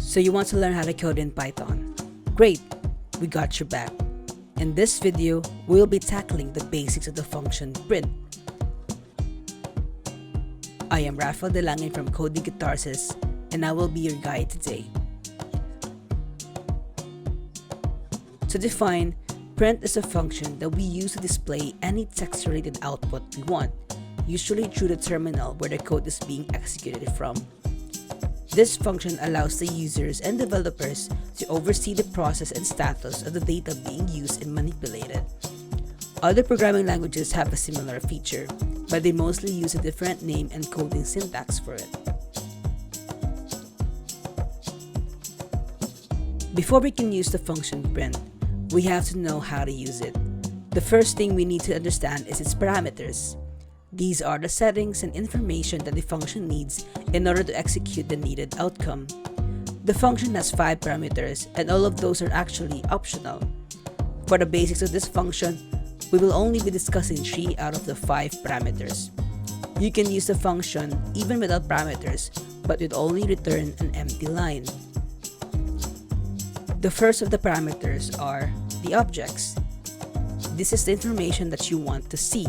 So you want to learn how to code in Python? Great, we got your back. In this video, we'll be tackling the basics of the function print. I am Rafael Delangin from Coding Catharsis, and I will be your guide today. To define, print is a function that we use to display any text-related output we want, usually through the terminal where the code is being executed from. This function allows the users and developers to oversee the process and status of the data being used and manipulated. Other programming languages have a similar feature, but they mostly use a different name and coding syntax for it. Before we can use the function print, we have to know how to use it. The first thing we need to understand is its parameters. These are the settings and information that the function needs in order to execute the needed outcome. The function has 5 parameters, and all of those are actually optional. For the basics of this function, we will only be discussing 3 out of the 5 parameters. You can use the function even without parameters, but it only return an empty line. The first of the parameters are the objects. This is the information that you want to see.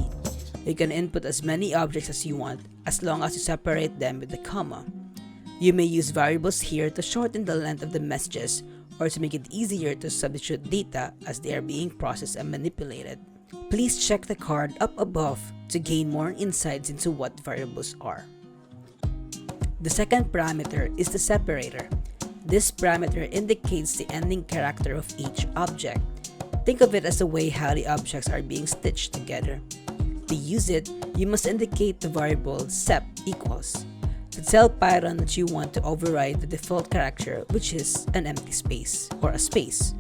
You can input as many objects as you want as long as you separate them with a comma. You may use variables here to shorten the length of the messages or to make it easier to substitute data as they are being processed and manipulated. Please check the card up above to gain more insights into what variables are. The second parameter is the separator. This parameter indicates the ending character of each object. Think of it as the way how the objects are being stitched together. To use it, you must indicate the variable sep equals to tell Python that you want to override the default character, which is an empty space or a space.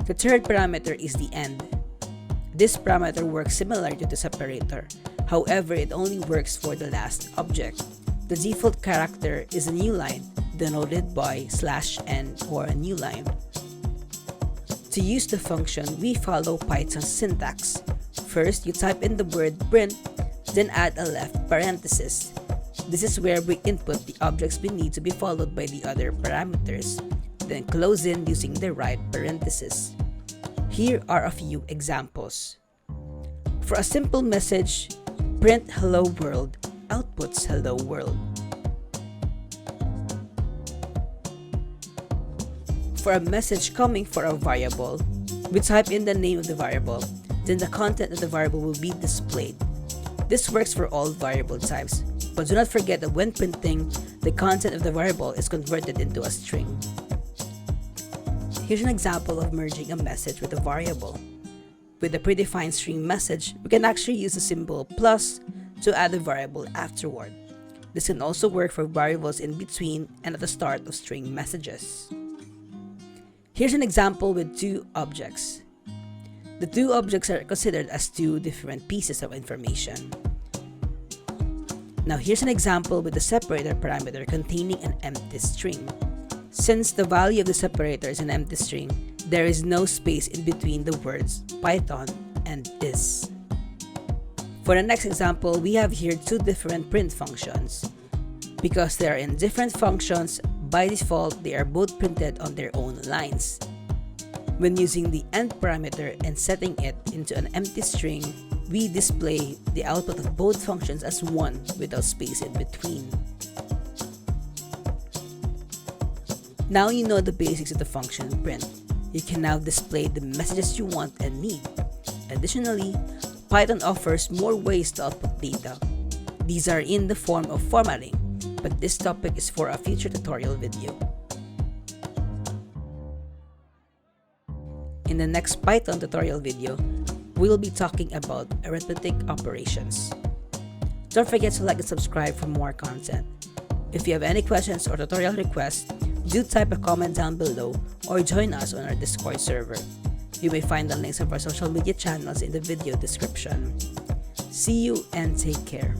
The third parameter is the end. This parameter works similar to the separator, however it only works for the last object. The default character is a new line, denoted by /n or a new line. To use the function, we follow Python's syntax. First, you type in the word print, then add a left parenthesis. This is where we input the objects we need to be followed by the other parameters, then close in using the right parenthesis. Here are a few examples. For a simple message, print hello world outputs hello world. For a message coming for a variable, we type in the name of the variable, then the content of the variable will be displayed. This works for all variable types, but do not forget that when printing, the content of the variable is converted into a string. Here's an example of merging a message with a variable. With a predefined string message, we can actually use the symbol plus to add a variable afterward. This can also work for variables in between and at the start of string messages. Here's an example with 2 objects. The 2 objects are considered as 2 different pieces of information. Now here's an example with the separator parameter containing an empty string. Since the value of the separator is an empty string, there is no space in between the words Python and this. For the next example, we have here 2 different print functions. Because they are in different functions, by default, they are both printed on their own lines. When using the end parameter and setting it into an empty string, we display the output of both functions as 1 without space in between. Now you know the basics of the function print. You can now display the messages you want and need. Additionally, Python offers more ways to output data. These are in the form of formatting, but this topic is for a future tutorial video. In the next Python tutorial video, we will be talking about arithmetic operations. Don't forget to like and subscribe for more content. If you have any questions or tutorial requests, do type a comment down below or join us on our Discord server. You may find the links of our social media channels in the video description. See you and take care.